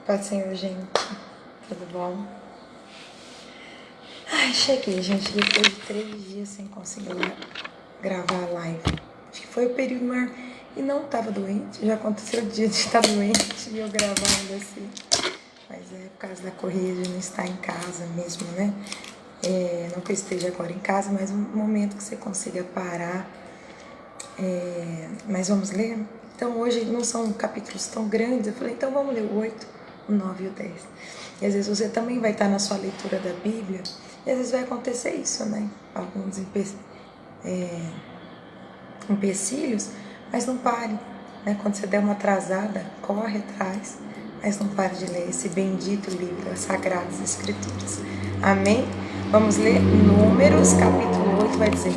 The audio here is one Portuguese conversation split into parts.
Paz do Senhor, gente. Tudo bom? Ai, cheguei, gente, depois de 3 dias sem conseguir gravar a live. Acho que foi o período maior. E não estava doente. Já aconteceu o dia de estar doente e eu gravando assim. Mas é por causa da corrida de não estar em casa mesmo, né? Não que eu esteja agora em casa, mas um momento que você consiga parar. Mas vamos ler? Então hoje não são capítulos tão grandes. Eu falei, então vamos ler o 8, o 9 e o 10. E às vezes você também vai estar na sua leitura da Bíblia. E às vezes vai acontecer isso, né? Alguns empecilhos, mas não pare. Né? Quando você der uma atrasada, corre atrás. Mas não pare de ler esse bendito livro, as Sagradas Escrituras. Amém? Vamos ler Números, capítulo 8, vai dizer: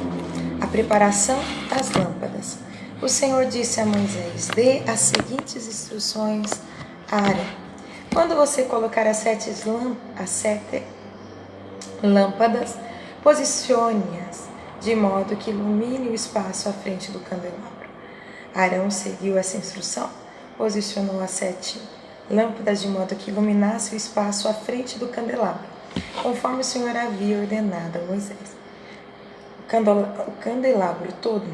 a preparação das lâmpadas. O Senhor disse a Moisés: dê as seguintes instruções a Arão. Quando você colocar as 7 lâmpadas, posicione-as de modo que ilumine o espaço à frente do candelabro. Arão seguiu essa instrução, posicionou as 7 lâmpadas de modo que iluminasse o espaço à frente do candelabro, conforme o Senhor havia ordenado a Moisés. O candelabro todo,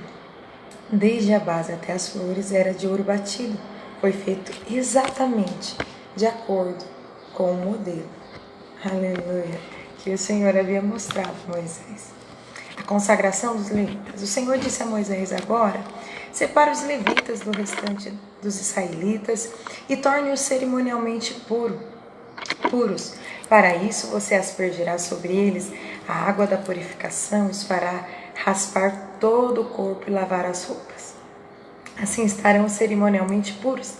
desde a base até as flores, era de ouro batido. Foi feito exatamente de acordo com o modelo. Aleluia! Que o Senhor havia mostrado a Moisés. A consagração dos levitas. O Senhor disse a Moisés: agora, separe os levitas do restante dos israelitas e torne-os cerimonialmente puros. Para isso, você aspergirá sobre eles a água da purificação, os fará raspar todo o corpo e lavar as roupas. Assim estarão cerimonialmente puros.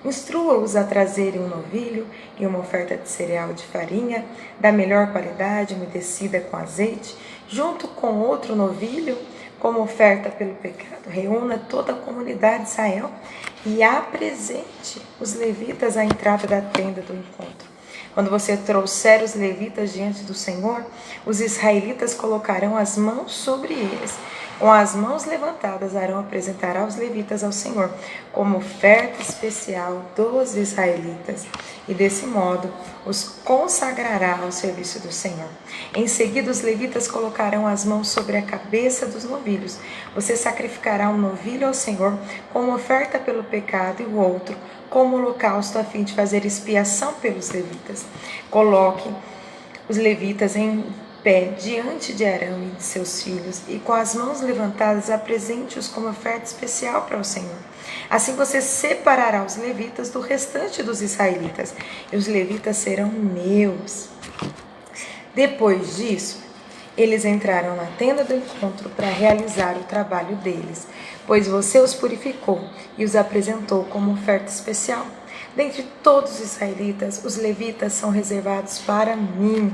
Instrua-os a trazerem um novilho e uma oferta de cereal de farinha, da melhor qualidade, umedecida com azeite, junto com outro novilho, como oferta pelo pecado. Reúna toda a comunidade de Israel e apresente os levitas à entrada da tenda do encontro. Quando você trouxer os levitas diante do Senhor, os israelitas colocarão as mãos sobre eles. Com as mãos levantadas, Arão apresentará os levitas ao Senhor como oferta especial dos israelitas e desse modo os consagrará ao serviço do Senhor. Em seguida, os levitas colocarão as mãos sobre a cabeça dos novilhos. Você sacrificará um novilho ao Senhor como oferta pelo pecado e o outro como holocausto a fim de fazer expiação pelos levitas. Coloque os levitas em pé diante de Arão e de seus filhos e com as mãos levantadas apresente-os como oferta especial para o Senhor. Assim você separará os levitas do restante dos israelitas e os levitas serão meus. Depois disso, eles entraram na tenda do encontro para realizar o trabalho deles, pois você os purificou e os apresentou como oferta especial. Dentre todos os israelitas, os levitas são reservados para mim.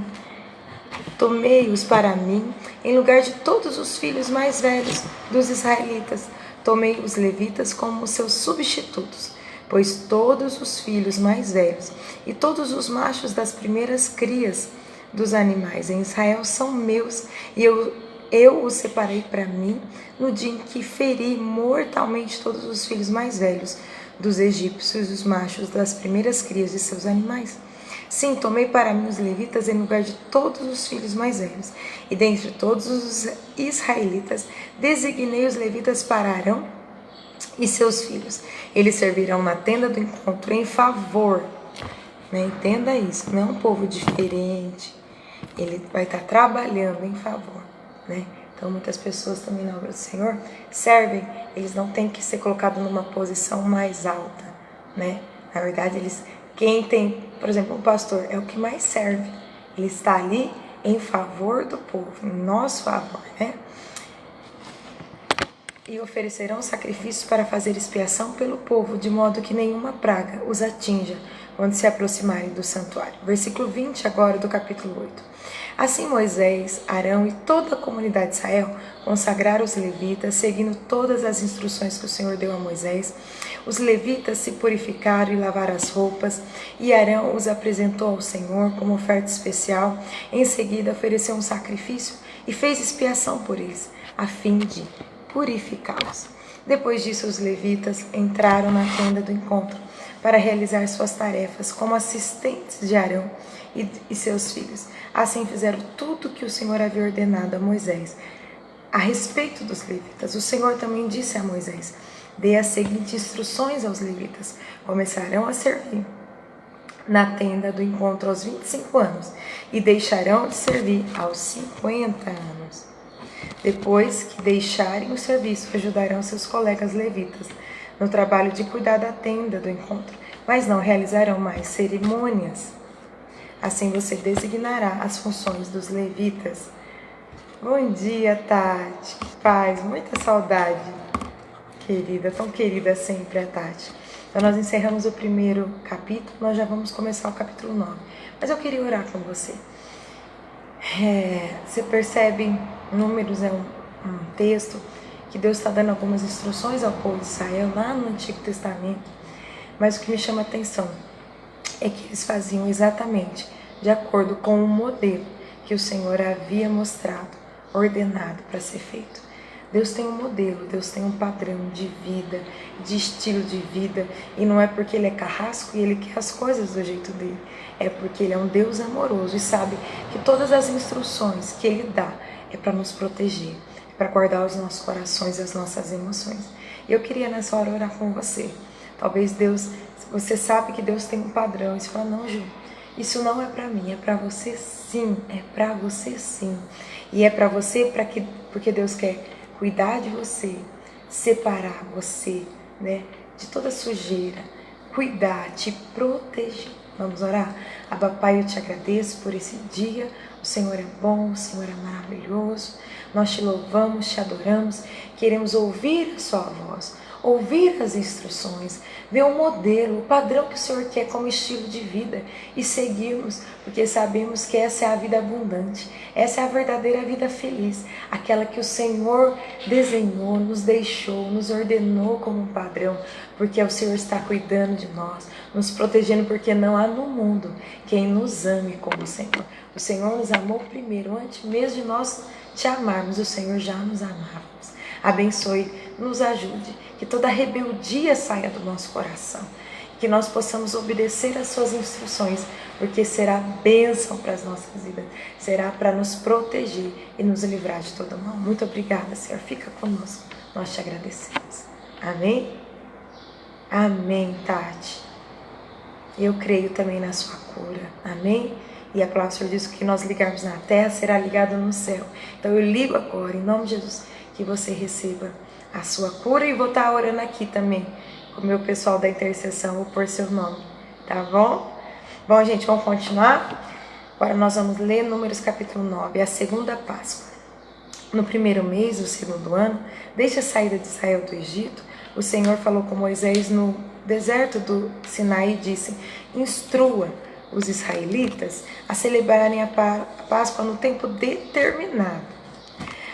Tomei-os para mim, em lugar de todos os filhos mais velhos dos israelitas. Tomei os levitas como seus substitutos, pois todos os filhos mais velhos e todos os machos das primeiras crias dos animais em Israel são meus, e eu os separei para mim no dia em que feri mortalmente todos os filhos mais velhos dos egípcios e os machos das primeiras crias de seus animais. Sim, tomei para mim os levitas em lugar de todos os filhos mais velhos, e dentre todos os israelitas designei os levitas para Arão e seus filhos. Eles servirão na tenda do encontro em favor. Entenda isso, não é um povo diferente. Ele vai estar trabalhando em favor, né? Então, muitas pessoas também na obra do Senhor servem, eles não têm que ser colocados numa posição mais alta, né? Na verdade, quem tem, por exemplo, o pastor é o que mais serve. Ele está ali em favor do povo, em nosso favor, né? E oferecerão sacrifícios para fazer expiação pelo povo, de modo que nenhuma praga os atinja quando se aproximarem do santuário. Versículo 20 agora do capítulo 8. Assim Moisés, Arão e toda a comunidade de Israel consagraram os levitas, seguindo todas as instruções que o Senhor deu a Moisés. Os levitas se purificaram e lavaram as roupas, e Arão os apresentou ao Senhor como oferta especial. Em seguida ofereceu um sacrifício e fez expiação por eles, a fim de purificá-los. Depois disso, os levitas entraram na tenda do encontro, para realizar suas tarefas como assistentes de Arão e seus filhos. Assim fizeram tudo o que o Senhor havia ordenado a Moisés. A respeito dos levitas, o Senhor também disse a Moisés: dê as seguintes instruções aos levitas: começarão a servir na tenda do encontro aos 25 anos e deixarão de servir aos 50 anos. Depois que deixarem o serviço, ajudarão seus colegas levitas no trabalho de cuidar da tenda do encontro, mas não realizarão mais cerimônias. Assim você designará as funções dos levitas. Bom dia, Tati. Paz, muita saudade. Querida, tão querida sempre a Tati. Então nós encerramos o primeiro capítulo, nós já vamos começar o capítulo 9. Mas eu queria orar com você. Você percebe, Números é um texto que Deus está dando algumas instruções ao povo de Israel lá no Antigo Testamento. Mas o que me chama a atenção é que eles faziam exatamente de acordo com o modelo que o Senhor havia mostrado, ordenado para ser feito. Deus tem um modelo, Deus tem um padrão de vida, de estilo de vida, e não é porque Ele é carrasco e Ele quer as coisas do jeito dele, é porque Ele é um Deus amoroso e sabe que todas as instruções que Ele dá é para nos proteger, é para guardar os nossos corações e as nossas emoções. E eu queria nessa hora orar com você. Talvez você sabe que Deus tem um padrão, e você fala: não, Ju, isso não é para mim, é para você sim, é para você sim. E é para você porque Deus quer cuidar de você, separar você, né, de toda sujeira, cuidar, te proteger. Vamos orar? Abba, Pai, eu te agradeço por esse dia. O Senhor é bom, o Senhor é maravilhoso. Nós te louvamos, te adoramos. Queremos ouvir a sua voz, ouvir as instruções, ver o modelo, o padrão que o Senhor quer como estilo de vida e seguirmos, porque sabemos que essa é a vida abundante, essa é a verdadeira vida feliz, aquela que o Senhor desenhou, nos deixou, nos ordenou como um padrão, porque o Senhor está cuidando de nós, nos protegendo, porque não há no mundo quem nos ame como o Senhor. O Senhor nos amou primeiro, antes mesmo de nós te amarmos, o Senhor já nos amava. Abençoe, nos ajude, que toda rebeldia saia do nosso coração, que nós possamos obedecer às suas instruções, porque será bênção para as nossas vidas, será para nos proteger e nos livrar de todo mal. Muito obrigada, Senhor, fica conosco, nós te agradecemos. Amém? Amém, Tati. Eu creio também na sua cura, amém? E a palavra do Senhor diz que nós ligarmos na terra será ligado no céu. Então eu ligo agora, em nome de Jesus, que você receba a sua cura, e vou estar orando aqui também com o meu pessoal da intercessão, vou pôr seu nome, tá bom? Bom, gente, vamos continuar? Agora nós vamos ler Números capítulo 9, a segunda Páscoa. No primeiro mês do segundo ano, desde a saída de Israel do Egito, o Senhor falou com Moisés no deserto do Sinai e disse: instrua os israelitas a celebrarem a Páscoa no tempo determinado.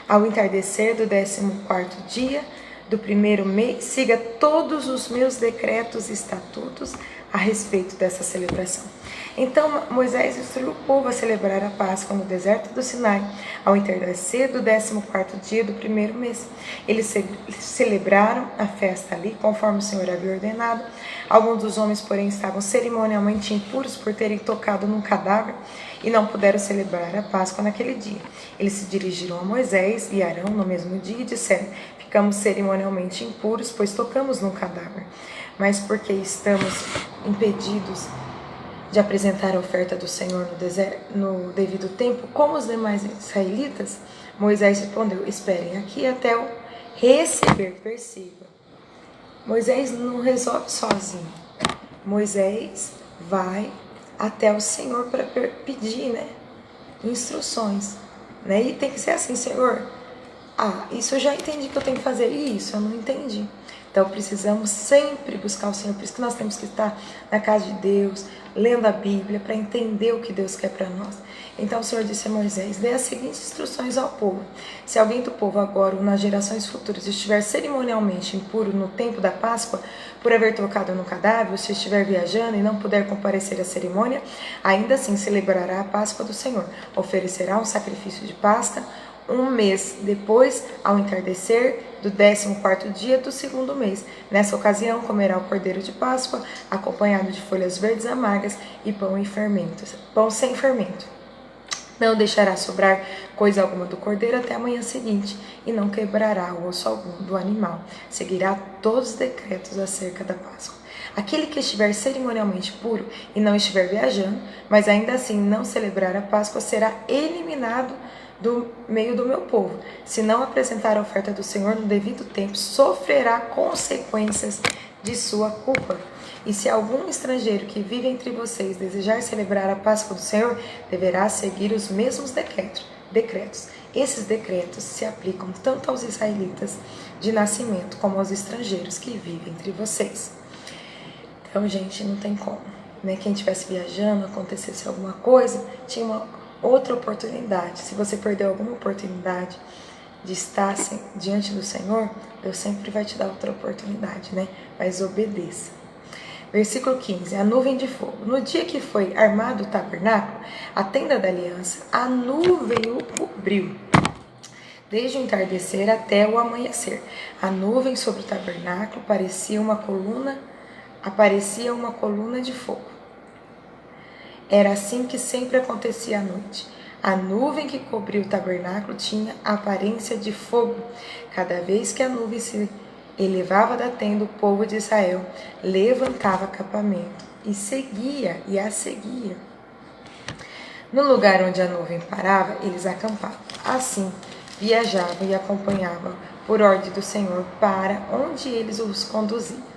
Ao entardecer do 14º dia do primeiro mês, siga todos os meus decretos e estatutos a respeito dessa celebração. Então Moisés instruiu o povo a celebrar a Páscoa no deserto do Sinai, ao entardecer do 14º dia do primeiro mês. Eles celebraram a festa ali, conforme o Senhor havia ordenado. Alguns dos homens, porém, estavam cerimonialmente impuros por terem tocado num cadáver e não puderam celebrar a Páscoa naquele dia. Eles se dirigiram a Moisés e Arão no mesmo dia e disseram: ficamos cerimonialmente impuros, pois tocamos num cadáver. Mas porque estamos impedidos de apresentar a oferta do Senhor no devido tempo, como os demais israelitas, Moisés respondeu: esperem aqui até eu receber. Perceba, Moisés não resolve sozinho. Moisés vai até o Senhor para pedir, né, instruções, né? E tem que ser assim: Senhor, isso eu já entendi que eu tenho que fazer, e isso eu não entendi. Então precisamos sempre buscar o Senhor, por isso que nós temos que estar na casa de Deus, lendo a Bíblia, para entender o que Deus quer para nós. Então o Senhor disse a Moisés: dê as seguintes instruções ao povo: se alguém do povo agora ou nas gerações futuras estiver cerimonialmente impuro no tempo da Páscoa, por haver tocado no cadáver, ou se estiver viajando e não puder comparecer à cerimônia, ainda assim celebrará a Páscoa do Senhor, oferecerá um sacrifício de Páscoa, um mês depois, ao entardecer do 14º dia do segundo mês. Nessa ocasião, comerá o cordeiro de Páscoa, acompanhado de folhas verdes amargas e pão sem fermento. Não deixará sobrar coisa alguma do cordeiro até a manhã seguinte, e não quebrará osso algum do animal. Seguirá todos os decretos acerca da Páscoa. Aquele que estiver cerimonialmente puro e não estiver viajando, mas ainda assim não celebrar a Páscoa, será eliminado do meio do meu povo. Se não apresentar a oferta do Senhor no devido tempo, sofrerá consequências de sua culpa. E se algum estrangeiro que vive entre vocês desejar celebrar a Páscoa do Senhor, deverá seguir os mesmos decretos. Esses decretos se aplicam tanto aos israelitas de nascimento como aos estrangeiros que vivem entre vocês. Então, gente, não tem como, né? Quem estivesse viajando, acontecesse alguma coisa, tinha uma outra oportunidade. Se você perdeu alguma oportunidade de estar diante do Senhor, Deus sempre vai te dar outra oportunidade, né? Mas obedeça. Versículo 15, a nuvem de fogo. No dia que foi armado o tabernáculo, a tenda da aliança, a nuvem o cobriu, desde o entardecer até o amanhecer. A nuvem sobre o tabernáculo aparecia uma coluna de fogo. Era assim que sempre acontecia à noite. A nuvem que cobria o tabernáculo tinha a aparência de fogo. Cada vez que a nuvem se elevava da tenda, o povo de Israel levantava acampamento e a seguia. No lugar onde a nuvem parava, eles acampavam. Assim, viajavam e acompanhavam por ordem do Senhor para onde eles os conduziam.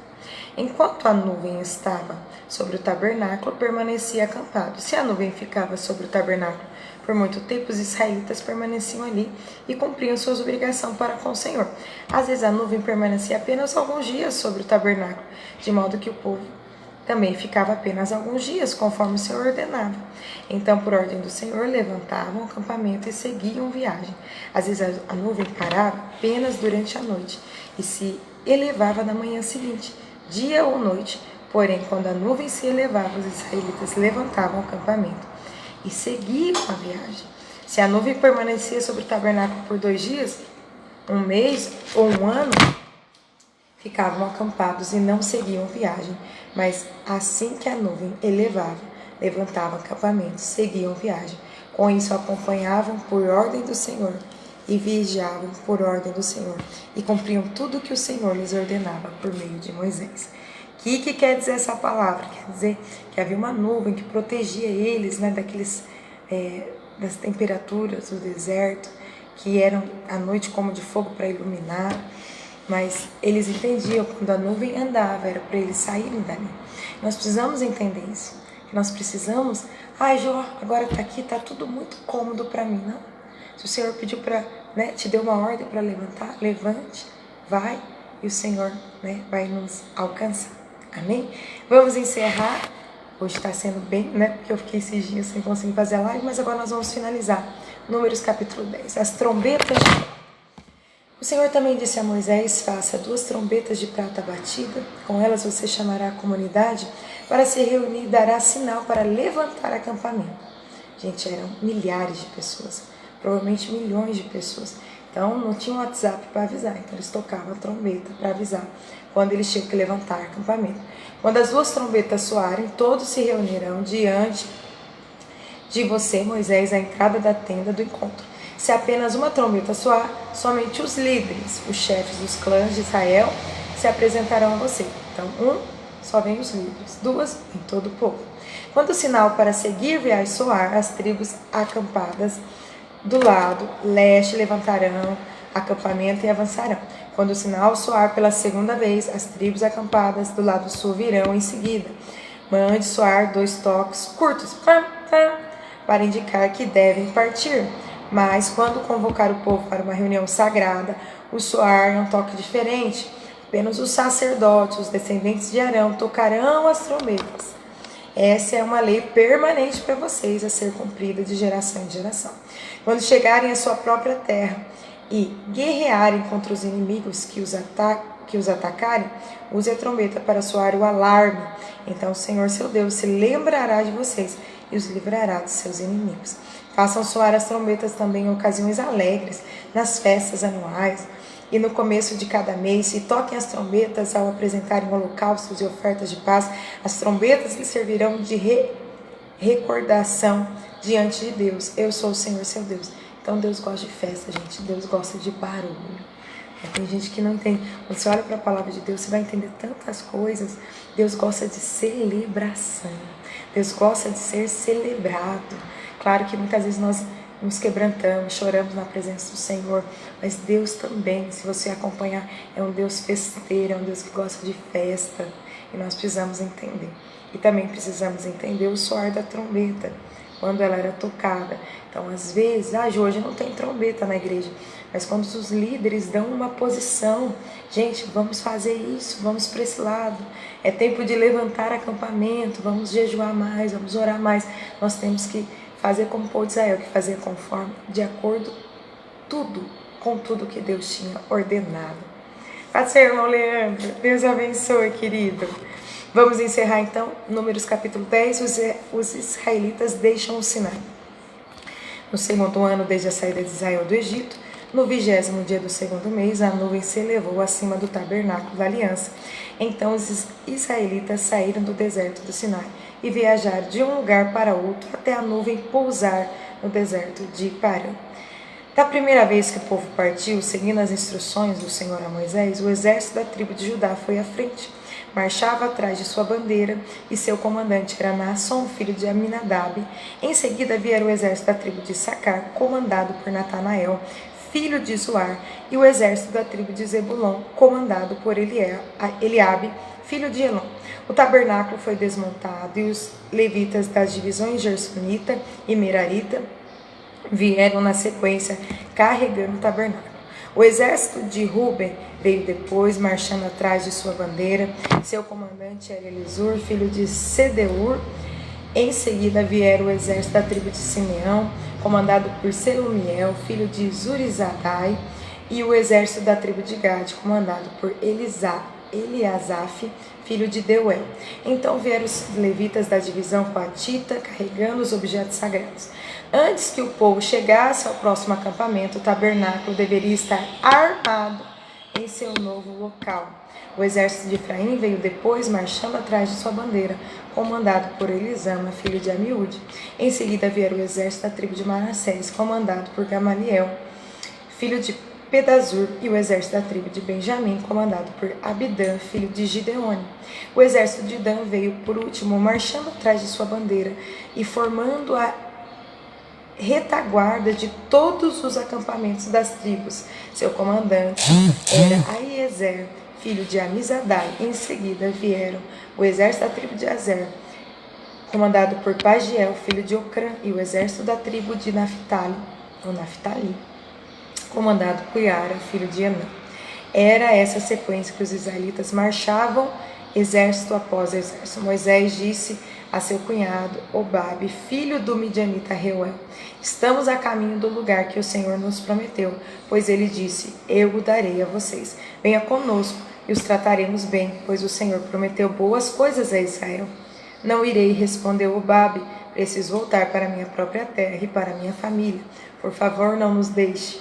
Enquanto a nuvem estava sobre o tabernáculo, permanecia acampado. Se a nuvem ficava sobre o tabernáculo por muito tempo, os israelitas permaneciam ali e cumpriam suas obrigações para com o Senhor. Às vezes a nuvem permanecia apenas alguns dias sobre o tabernáculo, de modo que o povo também ficava apenas alguns dias, conforme o Senhor ordenava. Então, por ordem do Senhor, levantavam o acampamento e seguiam viagem. Às vezes a nuvem parava apenas durante a noite e se elevava na manhã seguinte, dia ou noite. Porém, quando a nuvem se elevava, os israelitas levantavam o acampamento e seguiam a viagem. Se a nuvem permanecia sobre o tabernáculo por 2 dias, um mês ou um ano, ficavam acampados e não seguiam viagem. Mas assim que a nuvem elevava, levantavam acampamento, seguiam viagem. Com isso, acompanhavam por ordem do Senhor e vigiavam por ordem do Senhor e cumpriam tudo o que o Senhor lhes ordenava por meio de Moisés. O que quer dizer essa palavra? Quer dizer que havia uma nuvem que protegia eles, né, das temperaturas do deserto, que eram à noite como de fogo para iluminar, mas eles entendiam quando a nuvem andava, era para eles saírem dali. Nós precisamos entender isso, que nós precisamos, Jô, agora está aqui, está tudo muito cômodo para mim, não? Se o Senhor pediu te deu uma ordem para levantar, levante, vai, e o Senhor, vai nos alcançar. Amém? Vamos encerrar. Hoje está sendo bem, porque eu fiquei esses dias sem conseguir fazer a live, mas agora nós vamos finalizar. Números capítulo 10. As trombetas. O Senhor também disse a Moisés: faça 2 trombetas de prata batida, com elas você chamará a comunidade para se reunir e dará sinal para levantar acampamento. Gente, eram milhares de pessoas, provavelmente milhões de pessoas. Então não tinha um WhatsApp para avisar, então eles tocavam a trombeta para avisar quando eles tinham que levantar acampamento. Quando as 2 trombetas soarem, todos se reunirão diante de você, Moisés, à entrada da tenda do encontro. Se apenas uma trombeta soar, somente os líderes, os chefes dos clãs de Israel, se apresentarão a você. Então, só vem os líderes, 2 em todo o povo. Quando o sinal para seguir viagem soar, as tribos acampadas do lado leste levantarão acampamento e avançarão. Quando o sinal soar pela 2ª vez, as tribos acampadas do lado sul virão em seguida. Mande soar 2 toques curtos para indicar que devem partir. Mas quando convocar o povo para uma reunião sagrada, o soar é um toque diferente. Apenas os sacerdotes, os descendentes de Arão, tocarão as trombetas. Essa é uma lei permanente para vocês, a ser cumprida de geração em geração. Quando chegarem à sua própria terra e guerrearem contra os inimigos que os atacarem, use a trombeta para soar o alarme. Então o Senhor, seu Deus, se lembrará de vocês e os livrará dos seus inimigos. Façam soar as trombetas também em ocasiões alegres, nas festas anuais e no começo de cada mês, e toquem as trombetas ao apresentarem holocaustos e ofertas de paz. As trombetas lhes servirão de recordação diante de Deus. Eu sou o Senhor, seu Deus. Então Deus gosta de festa, gente. Deus gosta de barulho. Tem gente que não entende. Quando você olha para a palavra de Deus, você vai entender tantas coisas. Deus gosta de celebração. Deus gosta de ser celebrado. Claro que muitas vezes nós nos quebrantamos, choramos na presença do Senhor, mas Deus também, se você acompanhar, é um Deus festeiro, é um Deus que gosta de festa, e nós precisamos entender. E também precisamos entender o soar da trombeta, quando ela era tocada. Então, às vezes, hoje não tem trombeta na igreja, mas quando os líderes dão uma posição, gente, vamos fazer isso, vamos para esse lado, é tempo de levantar acampamento, vamos jejuar mais, vamos orar mais, nós temos que fazer como o povo de Israel, que fazia conforme, de acordo com tudo que Deus tinha ordenado. Pode ser, irmão Leandro. Deus abençoe, querido. Vamos encerrar então, Números capítulo 10, os israelitas deixam o Sinai. No segundo ano, desde a saída de Israel do Egito, no 20º dia do segundo mês, a nuvem se elevou acima do tabernáculo da aliança. Então os israelitas saíram do deserto do Sinai e viajaram de um lugar para outro até a nuvem pousar no deserto de Parã. Da primeira vez que o povo partiu, seguindo as instruções do Senhor a Moisés, o exército da tribo de Judá foi à frente. Marchava atrás de sua bandeira e seu comandante era Naasson, filho de Aminadab. Em seguida vieram o exército da tribo de Issacar, comandado por Natanael, filho de Zuar, e o exército da tribo de Zebulon, comandado por Eliabe, filho de Elon. O tabernáculo foi desmontado e os levitas das divisões Gersonita e Merarita vieram na sequência carregando o tabernáculo. O exército de Ruben veio depois, marchando atrás de sua bandeira. Seu comandante era Elisur, filho de Sedeur. Em seguida vieram o exército da tribo de Simeão, comandado por Selumiel, filho de Zurizadai, e o exército da tribo de Gade, comandado por Eliasaf, filho de Deuel. Então vieram os levitas da divisão coatita, carregando os objetos sagrados. Antes que o povo chegasse ao próximo acampamento, o tabernáculo deveria estar armado em seu novo local. O exército de Efraim veio depois, marchando atrás de sua bandeira, comandado por Elisama, filho de Amiúde. Em seguida vieram o exército da tribo de Manassés, comandado por Gamaliel, filho de Pedazur, e o exército da tribo de Benjamim, comandado por Abidã, filho de Gideone. O exército de Dan veio por último, marchando atrás de sua bandeira e formando a retaguarda de todos os acampamentos das tribos. Seu comandante era Aiezer, filho de Amizadai. Em seguida vieram o exército da tribo de Azer, comandado por Pagiel, filho de Ocrã, e o exército da tribo de Naftali, comandado por Iara, filho de Enã. Era essa sequência que os israelitas marchavam, exército após exército. Moisés disse a seu cunhado, Obabe, filho do midianita Reuel: estamos a caminho do lugar que o Senhor nos prometeu, pois ele disse, eu o darei a vocês. Venha conosco e os trataremos bem, pois o Senhor prometeu boas coisas a Israel. Não irei, respondeu Obabe, preciso voltar para minha própria terra e para minha família. Por favor, não nos deixe.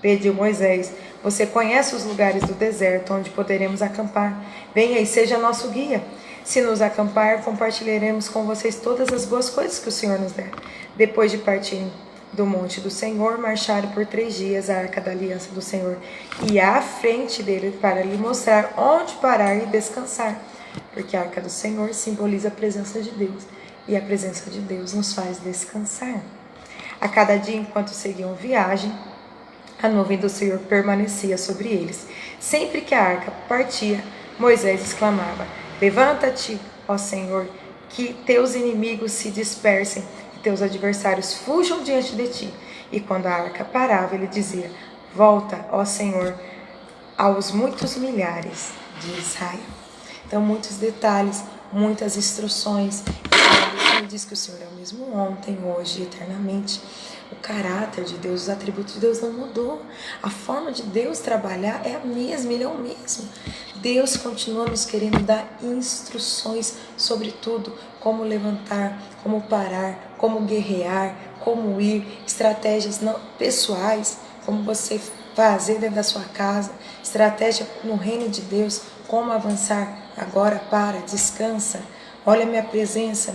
Pediu Moisés, você conhece os lugares do deserto onde poderemos acampar. Venha e seja nosso guia. Se nos acampar, compartilharemos com vocês todas as boas coisas que o Senhor nos der. Depois de partirem do monte do Senhor, marcharam por 3 dias a arca da aliança do Senhor e à frente dele para lhe mostrar onde parar e descansar. Porque a arca do Senhor simboliza a presença de Deus e a presença de Deus nos faz descansar. A cada dia, enquanto seguiam viagem, a nuvem do Senhor permanecia sobre eles. Sempre que a arca partia, Moisés exclamava, levanta-te, ó Senhor, que teus inimigos se dispersem e teus adversários fujam diante de ti. E quando a arca parava, ele dizia, volta, ó Senhor, aos muitos milhares de Israel. Então, muitos detalhes, muitas instruções. Ele diz que o Senhor é o mesmo ontem, hoje e eternamente. O caráter de Deus, os atributos de Deus não mudou. A forma de Deus trabalhar é a mesma, Ele é o mesmo. Deus continua nos querendo dar instruções sobre tudo, como levantar, como parar, como guerrear, como ir, estratégias não pessoais, como você fazer dentro da sua casa, estratégia no reino de Deus, como avançar. Agora para, descansa. Olha a minha presença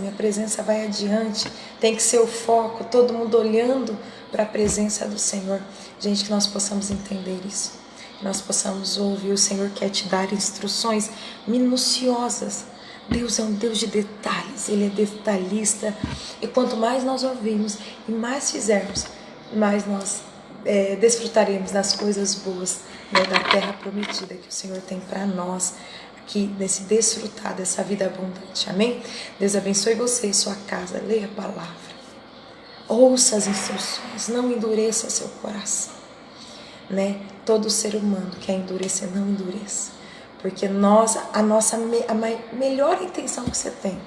vai adiante. Tem que ser o foco, todo mundo olhando para a presença do Senhor. Gente, que nós possamos entender isso. Que nós possamos ouvir. O Senhor quer te dar instruções minuciosas. Deus é um Deus de detalhes, Ele é detalhista. E quanto mais nós ouvirmos e mais fizermos, mais nós desfrutaremos das coisas boas, né, da terra prometida que o Senhor tem para nós, aqui nesse desfrutar dessa vida abundante. Amém? Deus abençoe você e sua casa. Leia a palavra. Ouça as instruções. Não endureça seu coração. Né? Todo ser humano quer endurecer, não endureça. Porque a melhor intenção que você tem,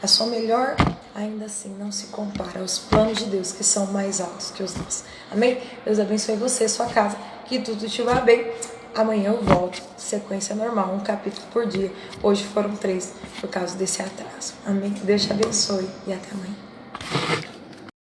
a sua melhor, ainda assim não se compara aos planos de Deus, que são mais altos que os nossos. Amém? Deus abençoe você, sua casa, que tudo estiver bem. Amanhã eu volto, sequência normal, um capítulo por dia. Hoje foram 3, por causa desse atraso. Amém? Deus te abençoe e até amanhã.